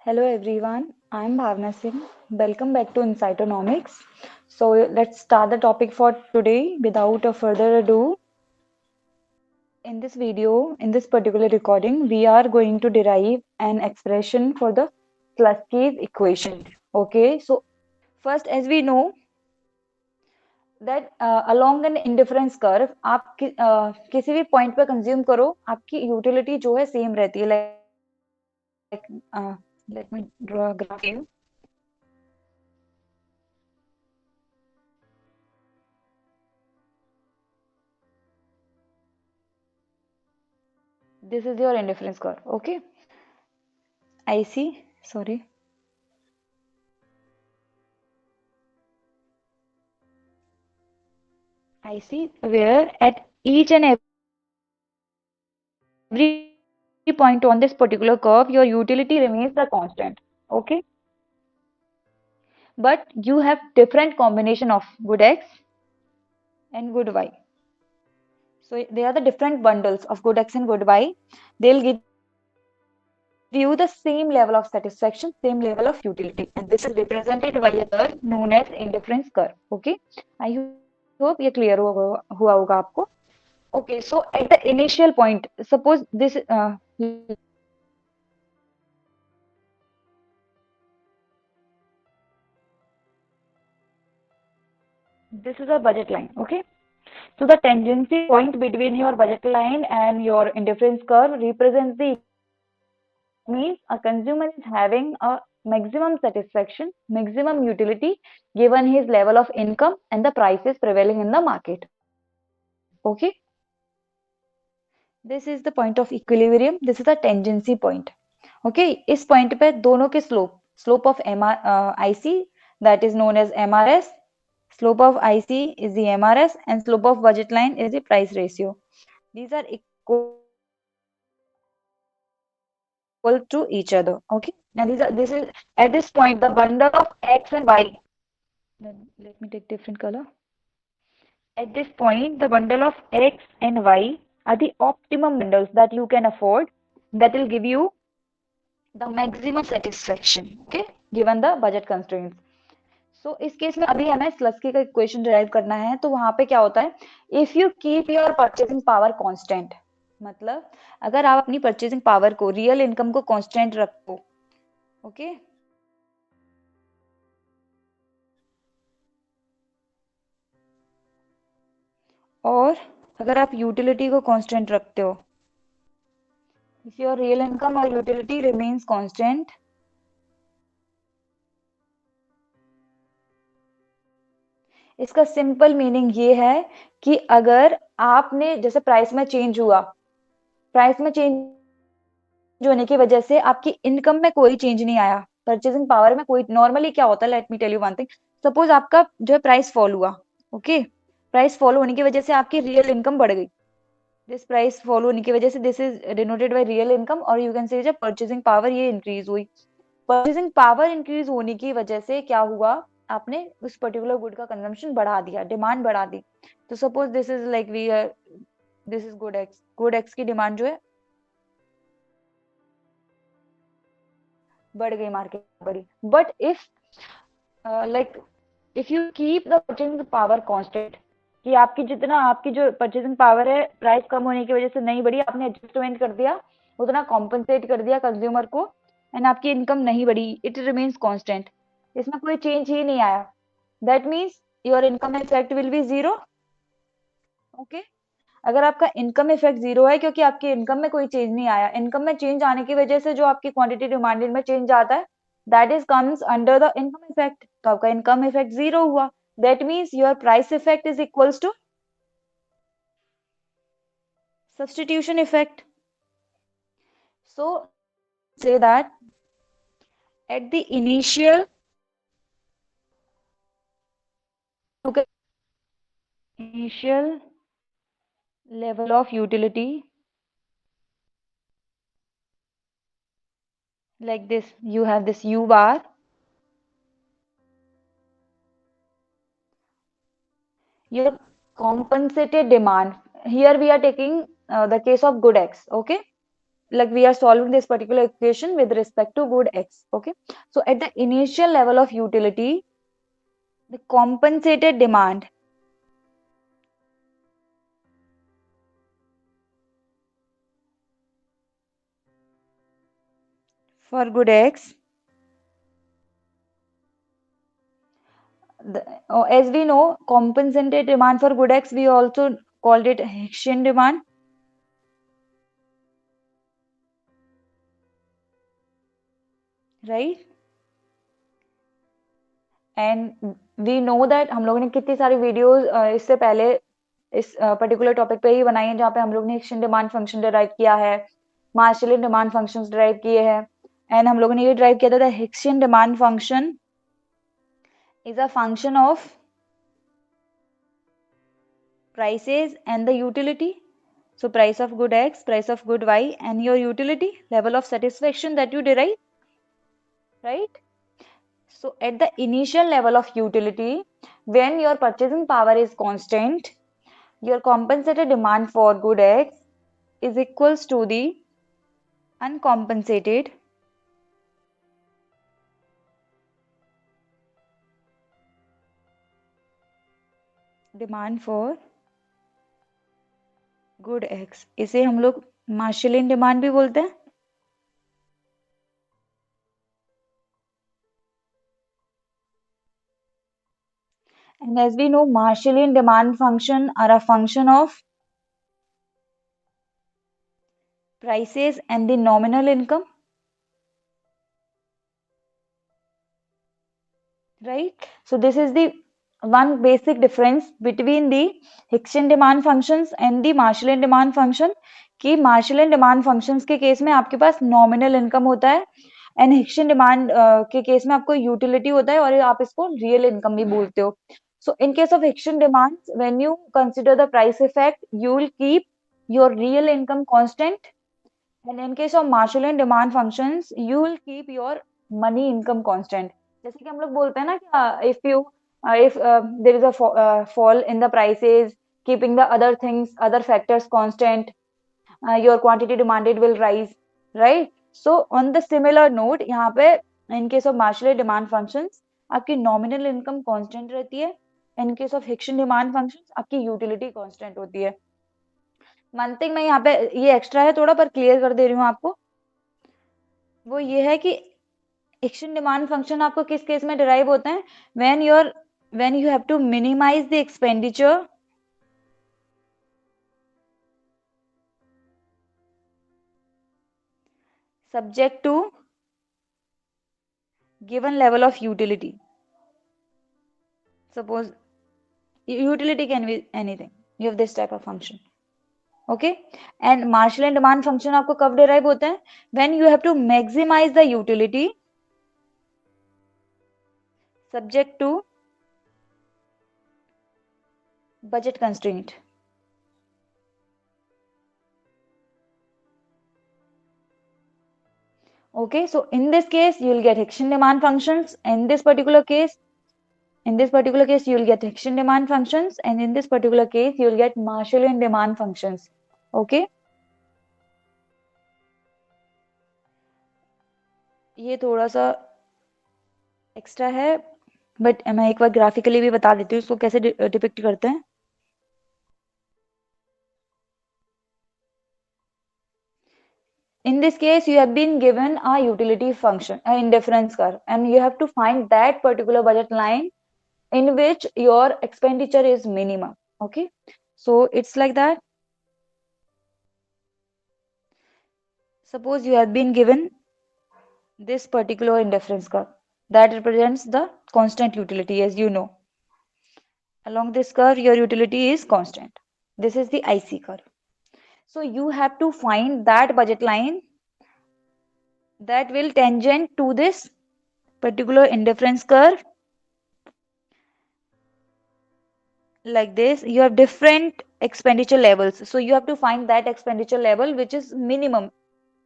Hello everyone, I'm Bhavna Singh. Welcome back to Insightonomics. So let's start the topic for today without a further ado. In this video, in this particular recording, we are going to derive an expression for the Slutsky's equation. Okay, so first as we know that along an indifference curve, आप किसी भी point पे consume करो, आपकी utility जो है same रहती है. Let me draw a graph here. This is your indifference curve. Okay, I see. Sorry. I see where at each and every point on this particular curve, your utility remains the constant. Okay, but you have different combination of good x and good y. So they are the different bundles of good x and good y. They'll give you the same level of satisfaction, same level of utility, and this is represented by a curve known as indifference curve. Okay, I hope ये clear हुआ होगा आपको. Okay, so at the initial point, suppose this this is a budget line. Okay, so the tangency point between your budget line and your indifference curve represents the means a consumer is having a maximum satisfaction, maximum utility given his level of income and the prices prevailing in the market. Okay, this is the point of equilibrium. This is the tangency point. Okay, इस point पे दोनों के slope of IC, that is known as MRS, slope of IC is the MRS, and slope of budget line is the price ratio. These are equal to each other. Okay, now this is at this point the bundle of X and Y. Let me take different color. At this point, the bundle of X and Y are the optimum bundles that you can afford, that will give you the maximum satisfaction, okay, given the budget constraints. So इस case में अभी हमें स्लस्की का equation derive करना है, तो वहां पे क्या होता है, if you keep your purchasing power constant, मतलब अगर आप अपनी परचेसिंग पावर को, रियल इनकम को कांस्टेंट रखो, ओके, और अगर आप यूटिलिटी को कांस्टेंट रखते हो, इफ योर रियल इनकम और यूटिलिटी रिमेन्स कांस्टेंट, इसका सिंपल मीनिंग ये है कि अगर आपने जैसे प्राइस में चेंज हुआ, प्राइस में चेंज होने की वजह से आपकी इनकम में कोई चेंज नहीं आया, परचेसिंग पावर में कोई, नॉर्मली क्या होता है, let me tell you one thing, suppose आपका जो है प्राइस फॉल हुआ, ओके, प्राइस फॉल होने की वजह से आपकी रियल इनकम बढ़ गई, दिस प्राइस फॉल होने की वजह से this is denoted by real income, और यू कैन से जब परचेसिंग पावर ये इंक्रीज हुई, परचेसिंग पावर इंक्रीज होने की वजह से क्या हुआ, आपने उस पर्टिकुलर गुड का कंजम्पशन बढ़ा दिया, डिमांड बढ़ा दी. तो suppose this is like we are, this is good X की डिमांड जो है बढ़ गई, मार्केट बढ़ी. But if like if you keep the purchasing power constant, कि आपकी जितना आपकी जो परचेसिंग पावर है प्राइस कम होने की वजह से नहीं बढ़ी, आपने एडजस्टमेंट कर दिया, उतना कॉम्पनसेट कर दिया कंज्यूमर को, एंड आपकी इनकम नहीं बढ़ी, इट रिमेन्स कांस्टेंट, इसमें कोई चेंज ही नहीं आया, that means your income effect will be zero. Okay, अगर आपका इनकम इफेक्ट जीरो है क्योंकि आपकी इनकम में कोई चेंज नहीं आया, इनकम में चेंज आने की वजह से जो आपकी क्वांटिटी डिमांडेड में चेंज आता है, that is comes under the income effect, तो आपका इनकम इफेक्ट जीरो हुआ, that means your price effect is equals to substitution effect. So say that at the initial initial level of utility, like this, you have this u bar, your compensated demand, here we are taking the case of good x, okay, like we are solving this particular equation with respect to good x. Okay, so at the initial level of utility, the compensated demand for good x, as we know, compensated demand for good x, we also called it Hicksian demand, right? And we know that हम लोगों ने कितनी सारी videos इससे पहले इस particular topic पे ही बनाई है, जहाँ पे हम लोग ने हिक्सन डिमांड फंक्शन डिराइव किया है, मार्शलियन डिमांड फंक्शंस डिराइव किए हैं, एंड हम लोगों ने ये डिराइव किया था the Hickson demand function is a function of prices and the utility. So price of good x, price of good y, and your utility level of satisfaction that you derive, right? So at the initial level of utility, when your purchasing power is constant, your compensated demand for good x is equals to the uncompensated demand for good x. इसे हम लोग मार्शलियन demand भी बोलते हैं. And as we know, Marshallian demand function are a function of prices and the nominal income, right? So this is the one basic difference between the Hicksian demand functions and the Marshallian demand function, कि Marshallian demand functions के case में आपके पास nominal income होता है, and Hicksian demand के case में आपको utility होता है, और आप इसको real income भी बोलते हो. So in case of Hicksian demands, when you consider the price effect, you will keep your real income constant, and in case of Marshallian demand functions, you will keep your money income constant. जैसे कि हम लोग बोलते हैं ना कि if there is a fall in the prices, keeping the other things, other factors constant, your quantity demanded will rise, right? So on the similar note, यहाँ पे in case of Marshallian demand functions, आपकी nominal income constant रहती है. In case of Hicksian demand functions, आपकी utility constant होती है. One thing मैं यहाँ पे ये एक्स्ट्रा है थोड़ा, पर क्लियर कर दे रही हूँ आपको, वो ये है कि एक्शन डिमांड फंक्शन आपको किस केस में डिराइव होते हैं, when you have to minimize the expenditure subject to given level of utility. Suppose utility can be anything, you have this type of function, okay? And Marshallian demand function आपको कब derive होते हैं, when you have to maximize the utility subject to budget constraint. Okay, so in this case you will get Hicksian demand functions. In this particular case you will get Hicksian demand functions, and in this particular case you will get Marshallian demand functions. Okay, ये थोड़ा सा extra है, but मैं एक बार graphically भी बता देती हूँ इसको कैसे डिपिक्ट करते हैं. In this case, you have been given a utility function, an indifference curve, and you have to find that particular budget line in which your expenditure is minimum. Okay, so it's like that. Suppose you have been given this particular indifference curve that represents the constant utility, as you know. Along this curve, your utility is constant. This is the IC curve. So you have to find that budget line that will tangent to this particular indifference curve. Like this, you have different expenditure levels, so you have to find that expenditure level which is minimum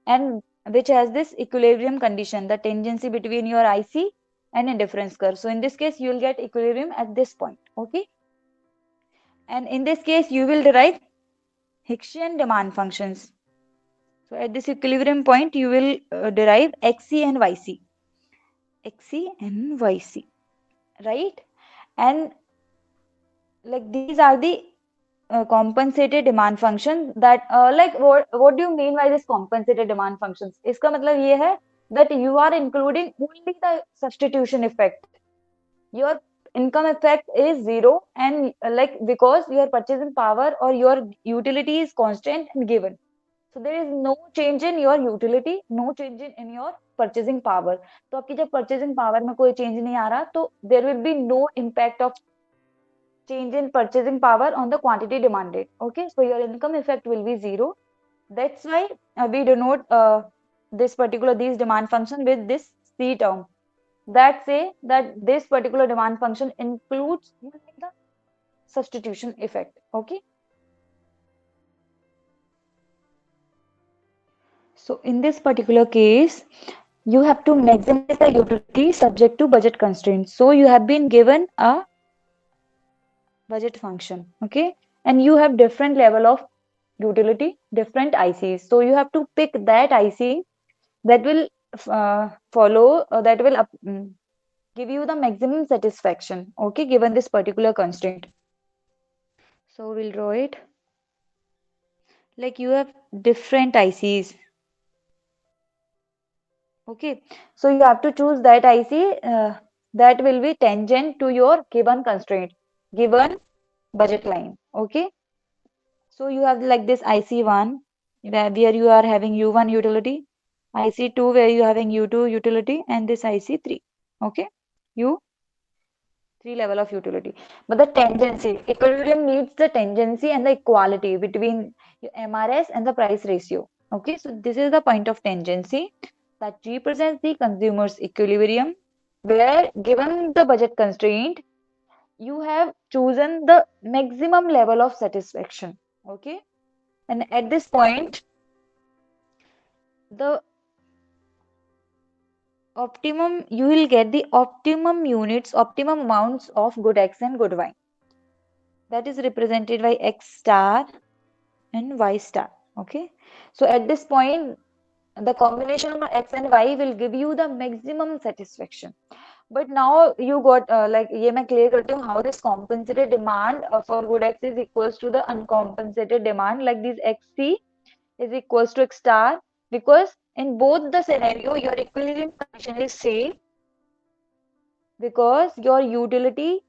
and which has this equilibrium condition, the tangency between your IC and indifference curve. So in this case you will get equilibrium at this point. Okay, and in this case you will derive Hicksian demand functions. So at this equilibrium point, you will derive xc and yc. Xc and yc, right? And like these are the compensated demand function that like what do you mean by this compensated demand functions? इसका मतलब ये है that you are including only the substitution effect. Your income effect is zero, and like because your purchasing power or your utility is constant and given. So there is no change in your utility, no change in your purchasing power. तो आपकी जब purchasing power में कोई change नहीं आ रहा, तो there will be no impact of change in purchasing power on the quantity demanded. Okay, so your income effect will be zero. That's why we denote these demand function with this C term, that say that this particular demand function includes the substitution effect. Okay, so in this particular case, you have to maximize the utility subject to budget constraints. So you have been given a budget function, okay, and you have different level of utility, different ICs. So you have to pick that IC that will that will give you the maximum satisfaction, okay, given this particular constraint. So we'll draw it. Like you have different ICs, okay. So you have to choose that IC that will be tangent to your given constraint, given budget line, okay. So you have like this IC1 where you are having U1 utility, IC2 where you are having U2 utility, and this IC3, okay, U3 level of utility. But the tangency, equilibrium needs the tangency and the equality between MRS and the price ratio. Okay, so this is the point of tangency that represents the consumer's equilibrium, where given the budget constraint, you have chosen the maximum level of satisfaction. Okay, and at this point, the optimum, you will get the optimum units, optimum amounts of good X and good Y. That is represented by X star and Y star. Okay, so at this point, the combination of X and Y will give you the maximum satisfaction. But now you got like ये मैं clear करती हूँ how this compensated demand for good X is equals to the uncompensated demand, like this XC is equals to X star, because in both the scenario your equilibrium condition is same, because your utility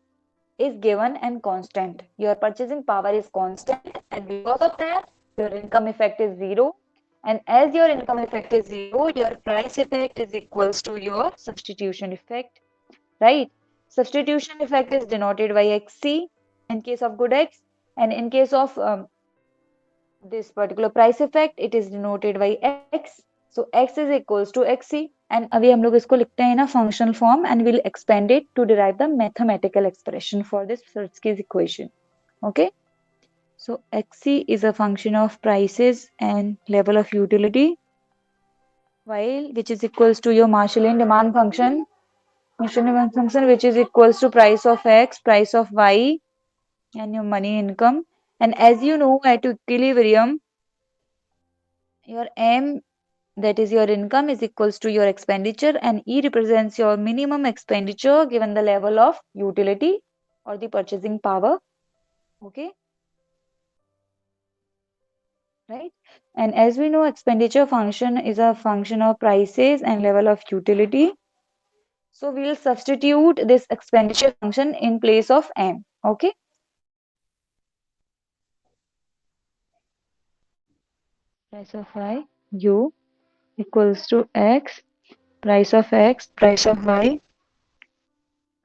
is given and constant, your purchasing power is constant, and because of that your income effect is zero, and as your income effect is zero, your price effect is equals to your substitution effect, right? Substitution effect is denoted by XC in case of good X, and in case of this particular price effect it is denoted by X. So X is equals to XC, and अभी हम लोग इसको लिखते हैं ना functional form, and we'll expand it to derive the mathematical expression for this Slutsky's equation. Okay, so XC is a function of prices and level of utility, while which is equals to your Marshallian demand function, which is equals to price of X, price of Y, and your money income. And as you know, at equilibrium, your M, that is your income, is equals to your expenditure, and E represents your minimum expenditure given the level of utility or the purchasing power. Okay, right? And as we know, expenditure function is a function of prices and level of utility. So we will substitute this expenditure function in place of M. Okay, price of Y, U equals to X, price of X, price of Y,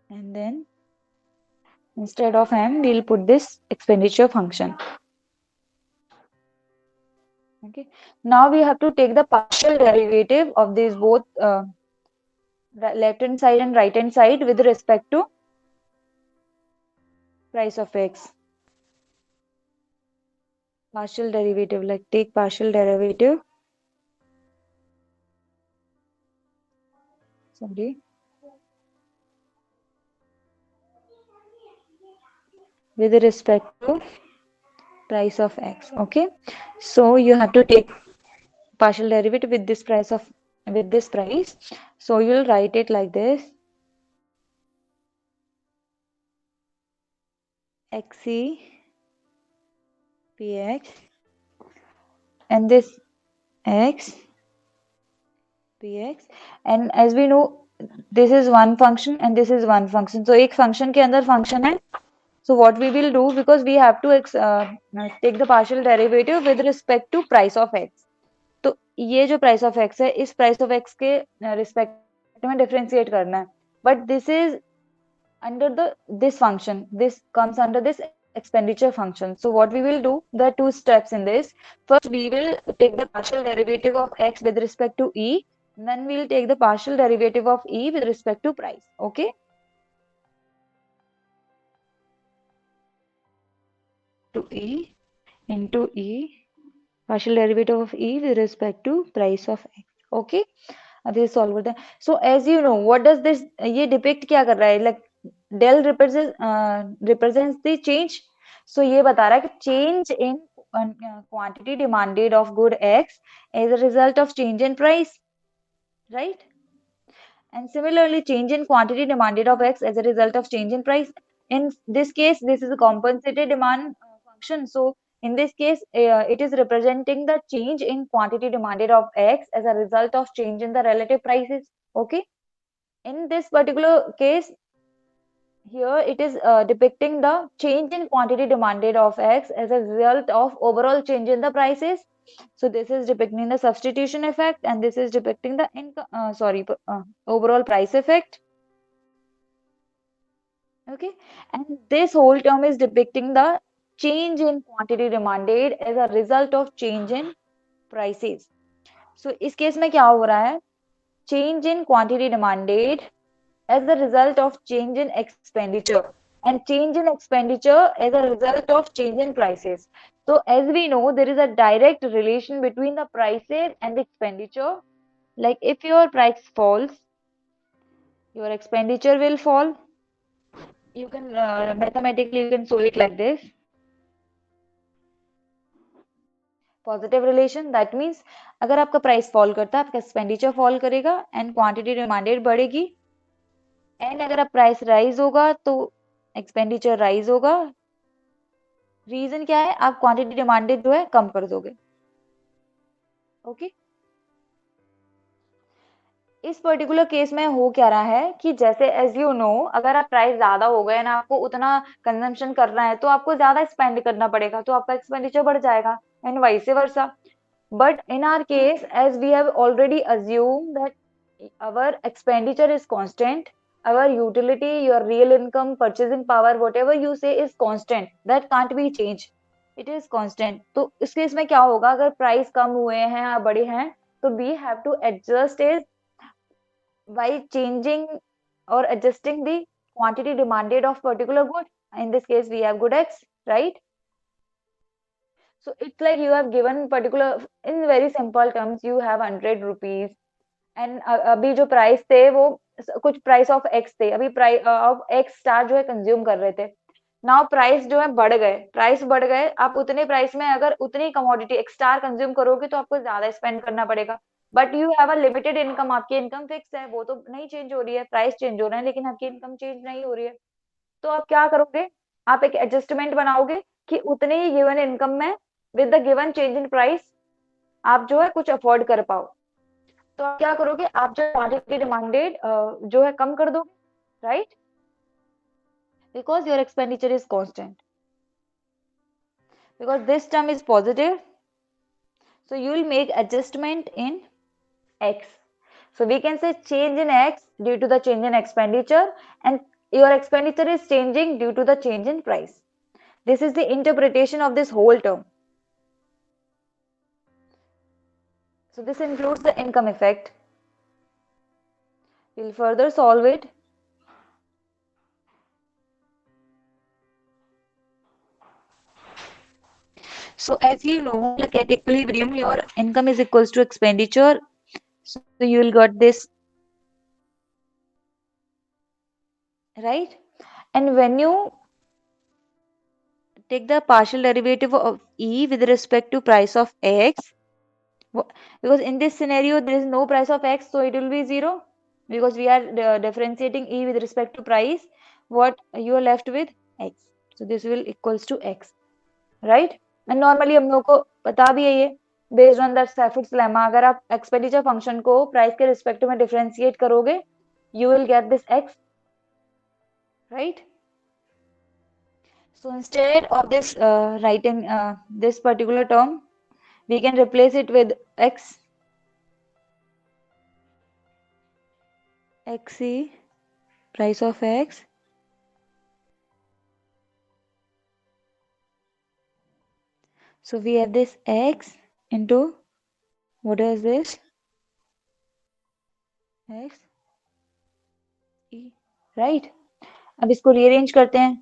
and then instead of M we'll put this expenditure function. Okay, now we have to take the partial derivative of these both left hand side and right hand side with respect to price of X. Partial derivative, like take partial derivative, sorry, with respect to price of X. Okay, so you have to take partial derivative with this price. So you'll write it like this: xc px, and this x px, and as we know this is one function and this is one function, so एक function के अंदर function है. So what we will do, because we have to take the partial derivative with respect to price of x. तो ये जो price of x है, इस price of x के respect में differentiate करना है. But this is under this function. This comes under this expenditure function. So what we will do, there are two steps in this. First, we will take the partial derivative of x with respect to e, and then we will take the partial derivative of e with respect to price. Okay. To e into e, partial derivative of e with respect to price of x. Okay. This solve करते हैं. So as you know, what does this ये depict क्या कर रहा है? Like del represents the change. So ये बता रहा है कि change in quantity demanded of good x as a result of change in price, right? And similarly, change in quantity demanded of x as a result of change in price. In this case, this is a compensated demand function. So in this case, it is representing the change in quantity demanded of x as a result of change in the relative prices. Okay. In this particular case, here it is depicting the change in quantity demanded of x as a result of overall change in the prices. So this is depicting the substitution effect, and this is depicting the overall price effect. Okay, and this whole term is depicting the change in quantity demanded as a result of change in prices. So इस case में क्या हो रहा है? Change in quantity demanded as a result of change in expenditure, and change in expenditure as a result of change in prices. So as we know, there is a direct relation between the prices and the expenditure. Like if your price falls, your expenditure will fall. You can mathematically you can show it like this. Positive relation, that means अगर आपका price fall करता है, आपका expenditure fall करेगा and quantity demanded बढ़ेगी, and अगर आप price rise होगा तो एक्सपेंडिचर राइज होगा. रीजन क्या है? आप क्वांटिटी डिमांडेड जो है कम कर दोगे. ओके. इस पर्टिकुलर केस में हो क्या रहा है कि जैसे एज यू नो, अगर आप प्राइस ज्यादा हो गए ना, आपको उतना कंजम्पशन करना है तो आपको ज्यादा स्पेंड करना पड़ेगा, तो आपका एक्सपेंडिचर बढ़ जाएगा, and vice versa. But in our case, as we have already assumed that our expenditure is constant, our utility, your real income, purchasing power, whatever you say is constant, that can't be changed. It is constant. तो इस case में क्या होगा? अगर price कम हुए हैं या बढ़े हैं, तो we have to adjust it by changing or adjusting the quantity demanded of particular good. In this case, we have good X, right? So it's like you have given particular, in very simple terms, you have 100 rupees, and अभी जो price थे वो कुछ price of x थे, अभी price of x star जो है consume कर रहे थे. नाउ प्राइस जो है बढ़ गए, आप उतने प्राइस में अगर उतनी कमोडिटी एक्स स्टार कंज्यूम करोगे तो आपको ज्यादा स्पेंड करना पड़ेगा. But you have a limited income, आपकी इनकम फिक्स है, वो तो नहीं चेंज हो रही है, प्राइस चेंज हो रहा है लेकिन आपकी इनकम चेंज नहीं हो रही है. तो आप क्या करोगे? आप एक एडजस्टमेंट बनाओगे कि उतने ही गिवन इनकम में with the given change in price आप जो है कुछ अफोर्ड कर पाओ. तो आप क्या करोगे? आप जो क्वांटिटी डिमांडेड जो है कम कर दोगे, right? Because your expenditure is constant, because this term is positive, so you will make adjustment in x. So we can say change in x due to the change in expenditure, and your expenditure is changing due to the change in price. This is the interpretation of this whole term. So this includes the income effect. We'll further solve it. So as you know, like at equilibrium, your income is equals to expenditure. So you will get this, right? And when you take the partial derivative of e with respect to price of x, Because in this scenario there is no price of x, so it will be 0, because we are differentiating e with respect to price. What you are left with? X. So this will equals to x, right? And normally हम लोग को पता भी है ये, based on the Stafford's lemma, अगर आप expenditure function को price के respect में differentiate करोगे, you will get this x, right? So instead of this writing this particular term, we can replace it with x, xe, price of x, so we have this x into, what is this, x e, right? अब इसको rearrange करते हैं,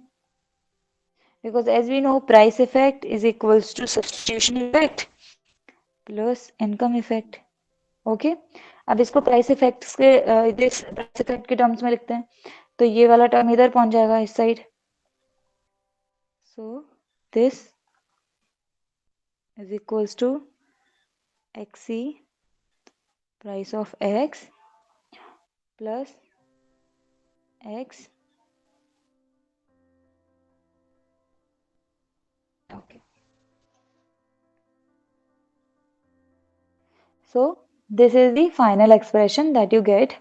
because as we know price effect is equals to substitution effect plus income effect. Okay अब इसको price effects के this price effect के terms में लिखते हैं, तो ये वाला टर्म इधर पहुंच जाएगा इस side, so this is equals to xe price of x plus x. Okay, so this is the final expression that you get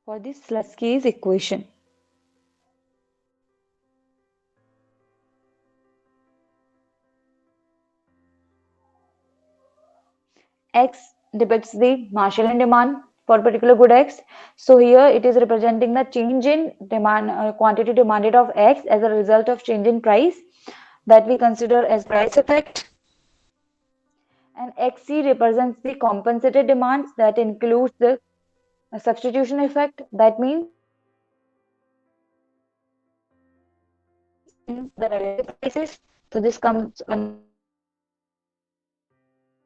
for the Slutsky's equation. X depicts the Marshallian demand for particular good X. So here it is representing the change in demand, quantity demanded of X as a result of change in price, that we consider as price effect. And XC represents the compensated demands, that includes the substitution effect. That means in the relative prices. So this comes under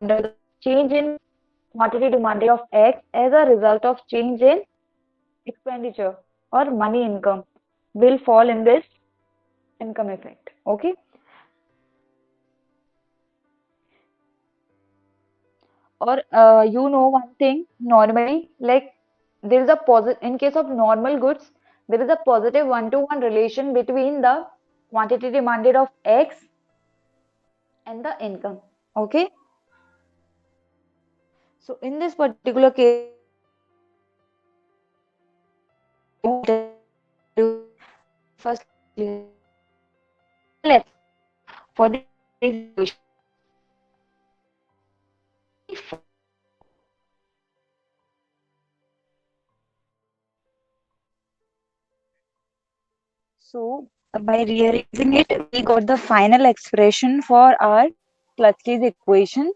the change in quantity demanded of X as a result of change in expenditure or money income will fall in this income effect. Okay. Or you know one thing, normally, like there is a positive, in case of normal goods, there is a positive one-to-one relation between the quantity demanded of X and the income. Okay. So in this particular case, first let's for the equation. So by rearranging it, we got the final expression for our Slutsky's equation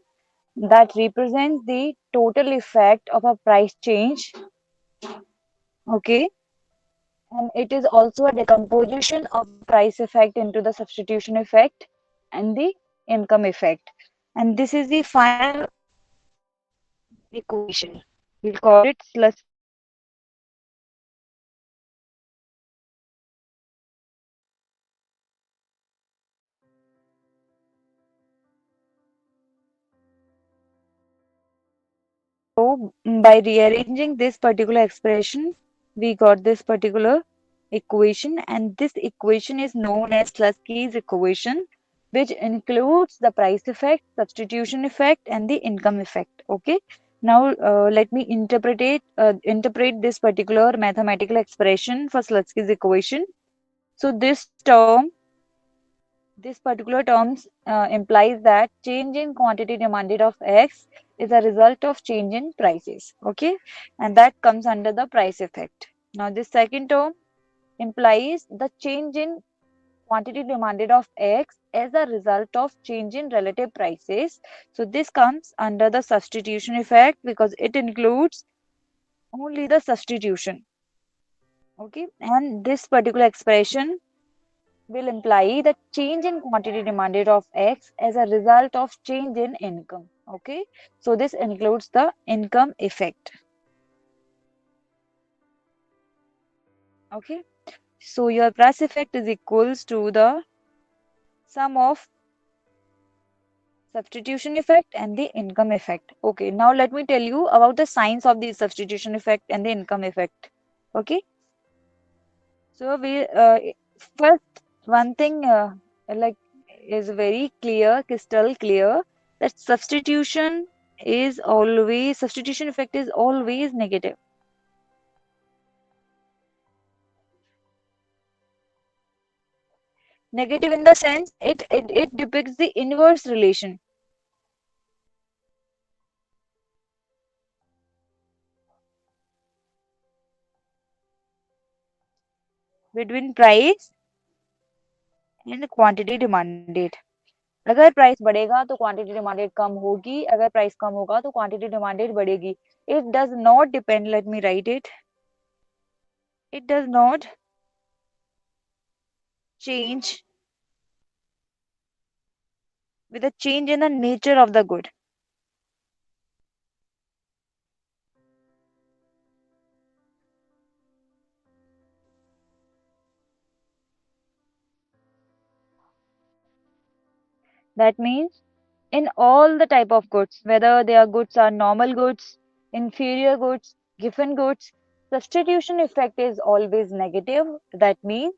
that represents the total effect of a price change. Okay. And it is also a decomposition of price effect into the substitution effect and the income effect. And this is the final equation. We'll call it Slutsky. So by rearranging this particular expression, we got this particular equation, and this equation is known as Slutsky's equation, which includes the price effect, substitution effect, and the income effect. Okay. Now let me interpret this particular mathematical expression for Slutsky's equation. So this particular terms implies that change in quantity demanded of X is a result of change in prices. Okay, and that comes under the price effect. Now this second term implies the change in quantity demanded of X as a result of change in relative prices. So this comes under the substitution effect because it includes only the substitution. Okay, and this particular expression will imply the change in quantity demanded of X as a result of change in income. Okay, so this includes the income effect. Okay, so your price effect is equals to the sum of substitution effect and the income effect. Okay, now let me tell you about the science of the substitution effect and the income effect. Okay, so we first one thing like is very clear, crystal clear, that substitution effect is always negative. Negative in the sense it depicts the inverse relation between price and quantity demanded. अगर price बढ़ेगा तो quantity demanded कम होगी, अगर price कम होगा तो quantity demanded बढ़ेगी. It does not depend, let me write it. It does not change with a change in the nature of the good. That means in all the type of goods, whether their goods are normal goods, inferior goods, given goods, substitution effect is always negative. That means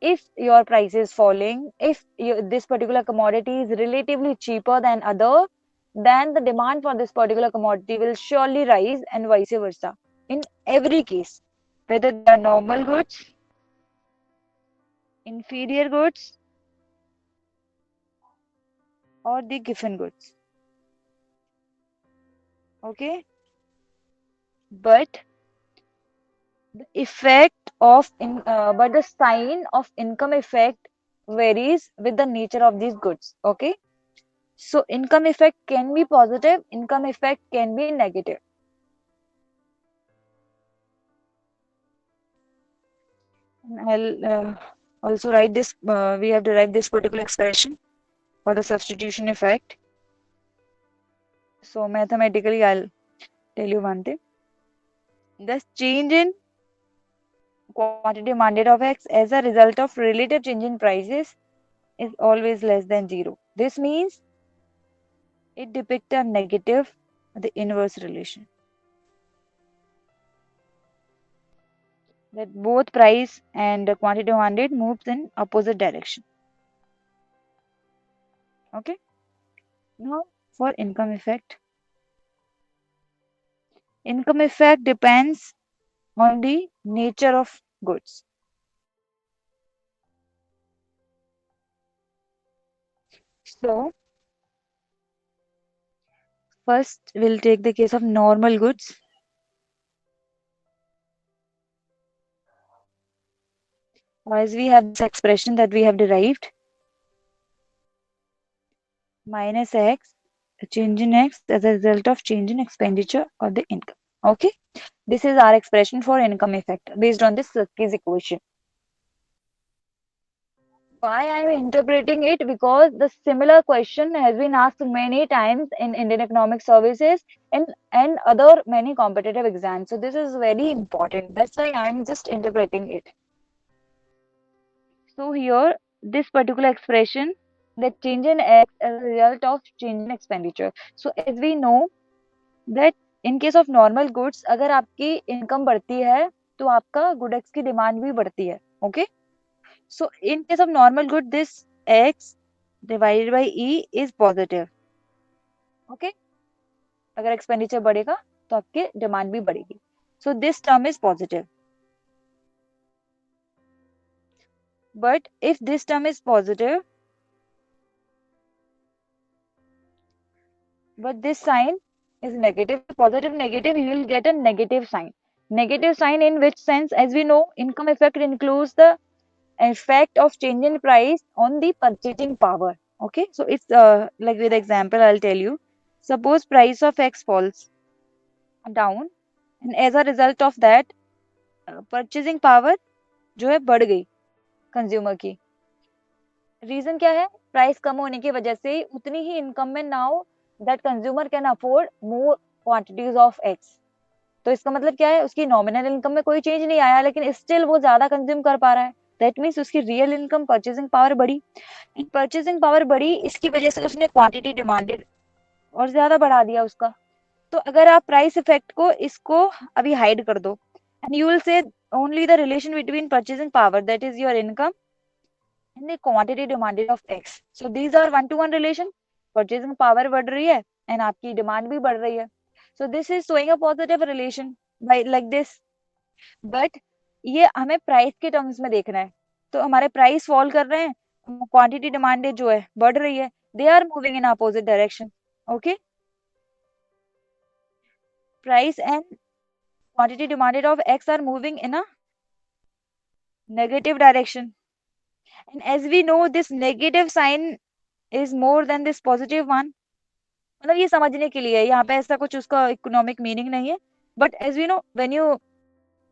if your price is falling, if this particular commodity is relatively cheaper than other, then the demand for this particular commodity will surely rise and vice versa. In every case, whether they are normal goods, inferior goods, or the given goods. Okay, but but the sign of income effect varies with the nature of these goods. Okay, so income effect can be positive, income effect can be negative. I'll also write this. We have derived this particular expression for the substitution effect. So mathematically, I'll tell you one thing. The change in quantity demanded of X as a result of relative change in prices is always less than zero. This means it depicts a negative, the inverse relation. That both price and quantity demanded moves in opposite direction. Okay. Now for income effect. Income effect depends on the nature of goods. So first we'll take the case of normal goods. As we have this expression that we have derived, minus X, a change in X as a result of change in expenditure or the income. Okay, this is our expression for income effect based on this Slutsky's equation. Why I am interpreting it? Because the similar question has been asked many times in Indian economic services and other many competitive exams. So this is very important. That's why I am just interpreting it. So here, this particular expression, that change in X as a result of change in expenditure. So as we know that in case of normal goods, अगर आपकी income बढ़ती है तो आपका good X की demand भी बढ़ती है. Okay? So in case of normal good, this X divided by E is positive. Okay? अगर expenditure बढ़ेगा तो आपकी demand भी बढ़ेगी. So this term is positive. But if this term is positive, but this sign is negative, positive, negative, you will get a negative sign. Negative sign in which sense? As we know, income effect includes the effect of change in price on the purchasing power. Okay, so it's like with example, I'll tell you. Suppose price of X falls down, and as a result of that, purchasing power जो है बढ़ गई consumer की. Reason क्या है? Price कम होने की वजह से उतनी ही इनकम में now that consumer can afford more quantities of x. तो इसका मतलब क्या है? उसकी नॉमिनल इनकम में कोई चेंज नहीं आया, लेकिन स्टिल वो ज्यादा कंज्यूम कर पा रहा है. दैट मीन्स उसकी रियल इनकम परचेसिंग पावर बढ़ी, एंड परचेसिंग पावर बढ़ी इसकी वजह से उसने क्वांटिटी डिमांडेड और ज्यादा बढ़ा दिया उसका। तो अगर आप प्राइस इफेक्ट को इसको अभी हाइड कर दो, and you will see only the relation between purchasing power that is your income and the quantity demanded of X, so these are one to one relation. Purchasing power बढ़ रही है and आपकी demand भी बढ़ रही है, so this is showing a positive relation bye like this. But ये हमें प्राइस के टर्म्स में देखना है, तो हमारे प्राइस फॉल कर रहे हैं, क्वांटिटी डिमांडेड जो है बढ़ रही है, they are moving in opposite direction. Okay, price and quantity demanded of x are moving in a negative direction, and as we know this negative sign is more than this positive one। मतलब ये समझने के लिए है, यहाँ पे ऐसा कुछ उसका इकोनॉमिक मीनिंग नहीं है, but as we know when you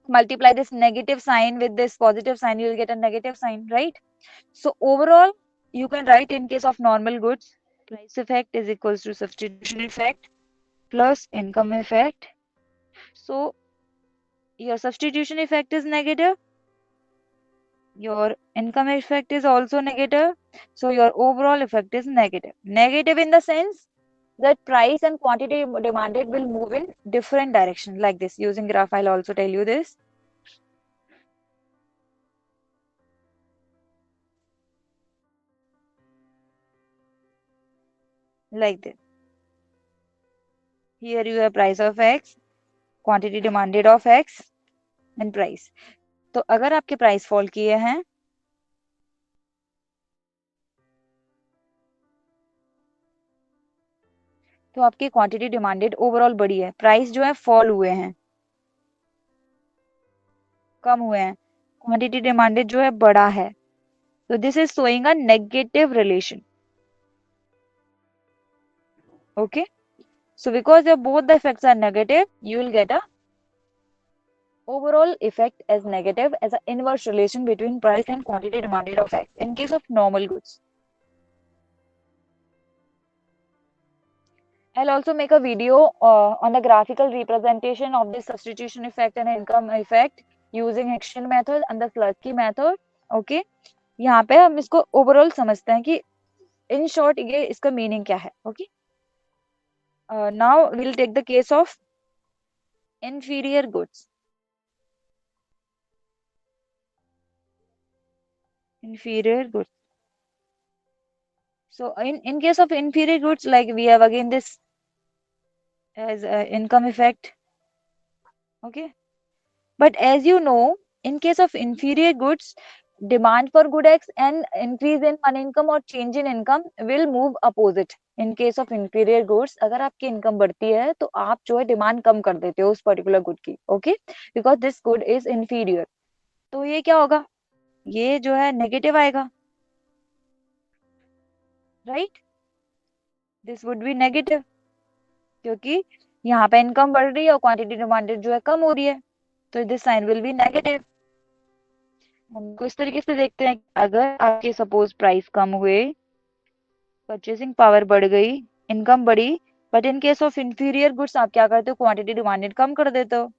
multiply this negative sign with this positive sign you will get a negative sign, right? So overall you can write in case of normal goods price effect is equals to substitution effect plus income effect. So your substitution effect is negative, your income effect is also negative, so your overall effect is negative. Negative in the sense that price and quantity demanded will move in different direction like this. Using graph I'll also tell you this. Like this, here you have price of x, quantity demanded of x and price। तो अगर आपके price fall किए हैं तो आपकी quantity demanded overall बढ़ी है, price जो है फॉल हुए हैं, कम हुए हैं, क्वांटिटी डिमांडेड जो है बढ़ा है, so this is showing a negative relation। okay, so because if both the effects are negative you will get a overall effect as negative as an inverse relation between price and quantity demanded of x in case of normal goods। I'll also make a video on the graphical representation of this substitution effect and income effect using Action method and the Slutsky method। okay, यहाँ पे हम इसको overall समझते हैं कि in short ये इसका meaning क्या है। Okay, now will take the case of inferior goods। inferior goods, so in case of inferior goods like we have again this as income effect। okay, but as you know in case of inferior goods demand for good x and increase in one income or change in income will move opposite। in case of inferior goods अगर आपकी income बढ़ती है तो आप जो है demand कम कर देते हो उस पर्टिकुलर गुड की। Okay, because this good is inferior, तो ये क्या होगा, ये जो है नेगेटिव आएगा, right, this would be negative क्योंकि यहाँ पे इनकम बढ़ रही है और क्वांटिटी डिमांडेड जो है कम हो रही है, तो this sign will be negative. हमको इस तरीके से देखते हैं, अगर आपके सपोज प्राइस कम हुए, परचेसिंग पावर बढ़ गई, इनकम बढ़ी, but in case of inferior goods आप क्या करते हो, क्वांटिटी डिमांडेड कम कर देते हो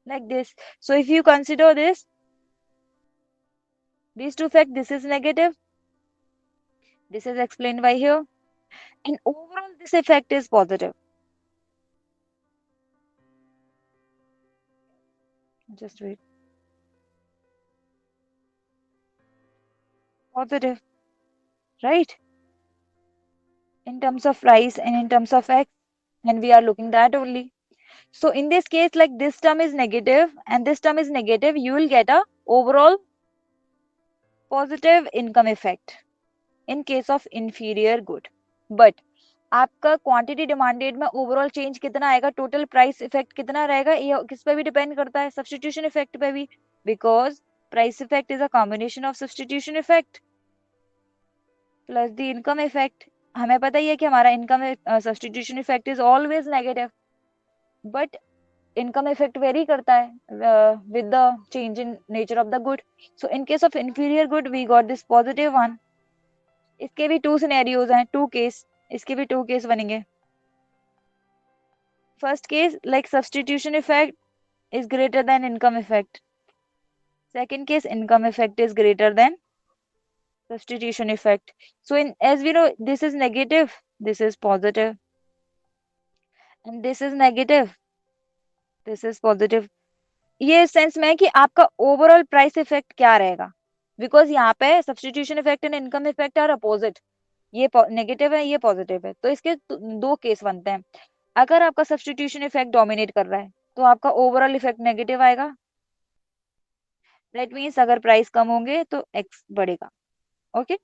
like this. So if you consider this these two fact, this is negative, this is explained by here, and overall this effect is positive। just wait, positive, right, in terms of price and in terms of x, and we are looking that only। so in this case like this term is negative and this term is negative, you will get a overall positive income effect in case of inferior good। but आपका quantity demanded में overall change कितना आएगा, total price effect कितना रहेगा, ये किस पे भी डिपेंड करता है, सब्स्टिट्यूशन इफेक्ट पे भी, because price effect is a combination of substitution effect plus the income effect. हमें पता ही है कि हमारा income substitution effect is always negative, but income effect very करता है with the change in nature of the good. So in case of inferior good we got this positive one. इसके भी टू सिनेरियोज हैं, two case, इसके भी two case बनेंगे। First case like substitution effect is greater than income effect, Second case, income effect is greater than substitution effect. So in, as we know, this is negative, this is positive, and this is negative, this is positive. ये sense में है कि आपका overall price effect क्या रहेगा, because यहाँ पे substitution effect and income effect are opposite, ये नेगेटिव है, ये पॉजिटिव है, तो इसके दो केस बनते हैं। अगर आपका सब्स्टिट्यूशन इफेक्ट डोमिनेट कर रहा है तो आपका ओवरऑल इफेक्ट नेगेटिव आएगा। दैट मीन्स अगर प्राइस कम होंगे तो एक्स बढ़ेगा, ओके।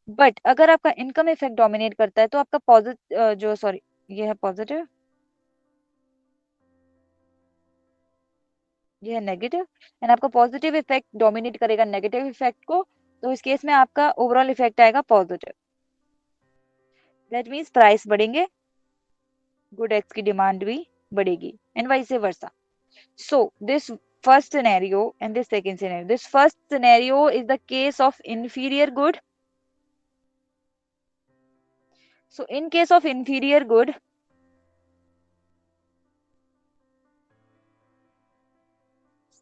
बट अगर आपका इनकम इफेक्ट डोमिनेट करता है तो आपका पॉजिटिव जो सॉरी ये है पॉजिटिव, ये है नेगेटिव, एंड आपका पॉजिटिव इफेक्ट डोमिनेट करेगा नेगेटिव इफेक्ट को, तो इस केस में आपका ओवरऑल इफेक्ट आएगा पॉजिटिव। दैट मीन्स प्राइस बढ़ेंगे, गुड एक्स की डिमांड भी बढ़ेगी, and vice versa. So this first scenario and this second scenario, this first scenario is the case of inferior good. So in case of inferior good,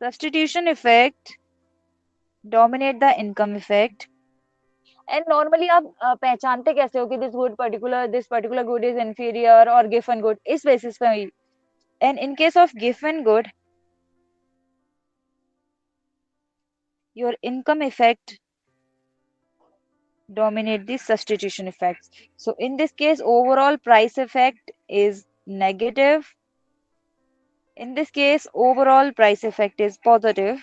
substitution effect dominate the income effect. And normally आप पहचानते कैसे हो कि this particular good is inferior or गिवन good, इस basis पे ही। And in case of गिवन good, your income effect dominate the substitution effects. So in this case, overall price effect is negative. In this case, overall price effect is positive.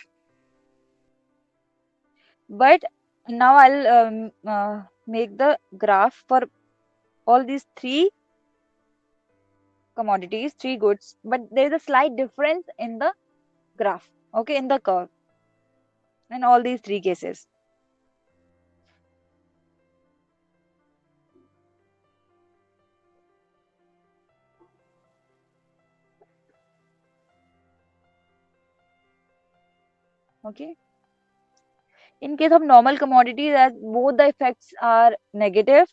But now I'll make the graph for all these three commodities, three goods, but there is a slight difference in the graph, okay, in the curve, in all these three cases. Okay. In case of normal commodities, as both the effects are negative,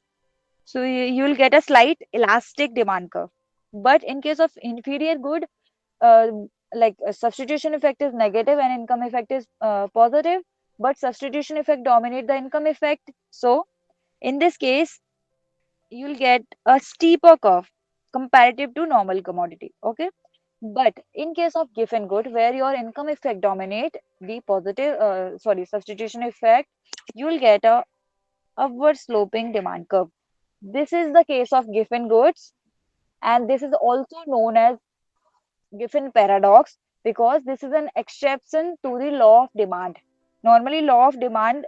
so you will get a slight elastic demand curve. But in case of inferior good, uh, like substitution effect is negative and income effect is positive, but substitution effect dominate the income effect. So in this case, you'll get a steeper curve comparative to normal commodity, okay. But in case of given good, where your income effect dominate the positive substitution effect, you will get a upward sloping demand curve. This is the case of given goods, and this is also known as given paradox, because this is an exception to the law of demand. Normally law of demand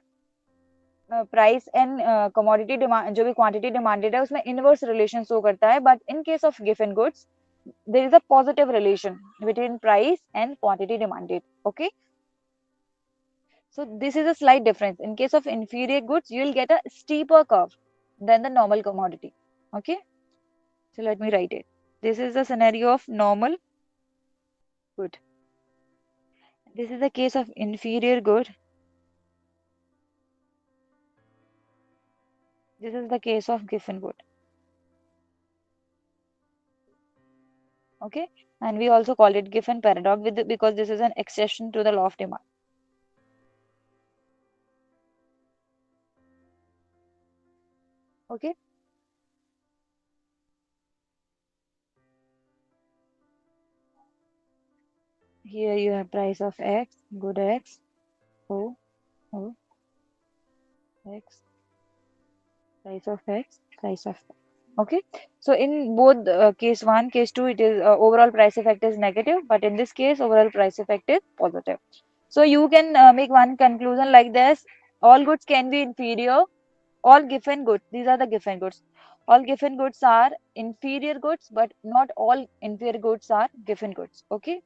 price and commodity demand, जो भी quantity demanded है उसमें inverse relation show करता है, but in case of given goods there is a positive relation between price and quantity demanded, okay. So this is a slight difference. In case of inferior goods, you will get a steeper curve than the normal commodity, okay. So let me write it. This is the scenario of normal good, this is the case of inferior good, this is the case of given good, okay. And we also call it given paradox because this is an exception to the law of demand, okay. Here you have price of X, good X, O, O, X, price of X, price of X. Okay. So in both case 1, case 2, it is overall price effect is negative, but in this case, overall price effect is positive. So you can make one conclusion like this: all goods can be inferior, all given goods. These are the given goods. All given goods are inferior goods, but not all inferior goods are given goods. Okay.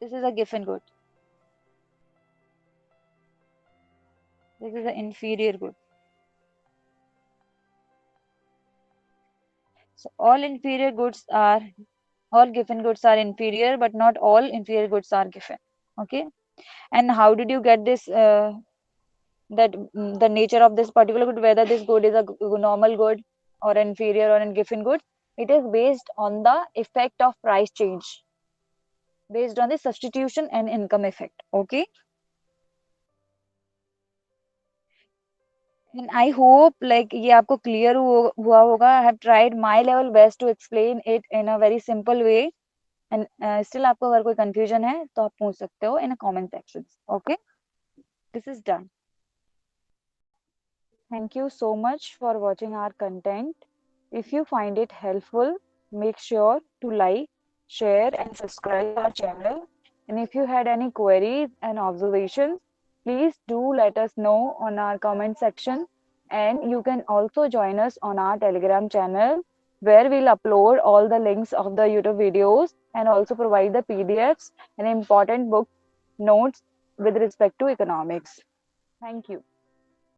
This is a given good. This is an inferior good. So all given goods are inferior, but not all inferior goods are given. Okay. And how did you get this? The nature of this particular good, whether this good is a normal good or inferior or a given good, it is based on the effect of price change. based on the substitution and income effect. Okay. And I hope like ये आपको clear हुआ होगा. I have tried my level best to explain it in a very simple way. And still आपको अगर कोई confusion है तो आप पूछ सकते हो in a comment section. Okay. This is done. Thank you so much for watching our content. If you find it helpful, make sure to like, share and subscribe our channel. And if you had any queries and observations, please do let us know on our comment section. And you can also join us on our Telegram channel where we'll upload all the links of the YouTube videos and also provide the PDFs and important book notes with respect to economics. Thank you.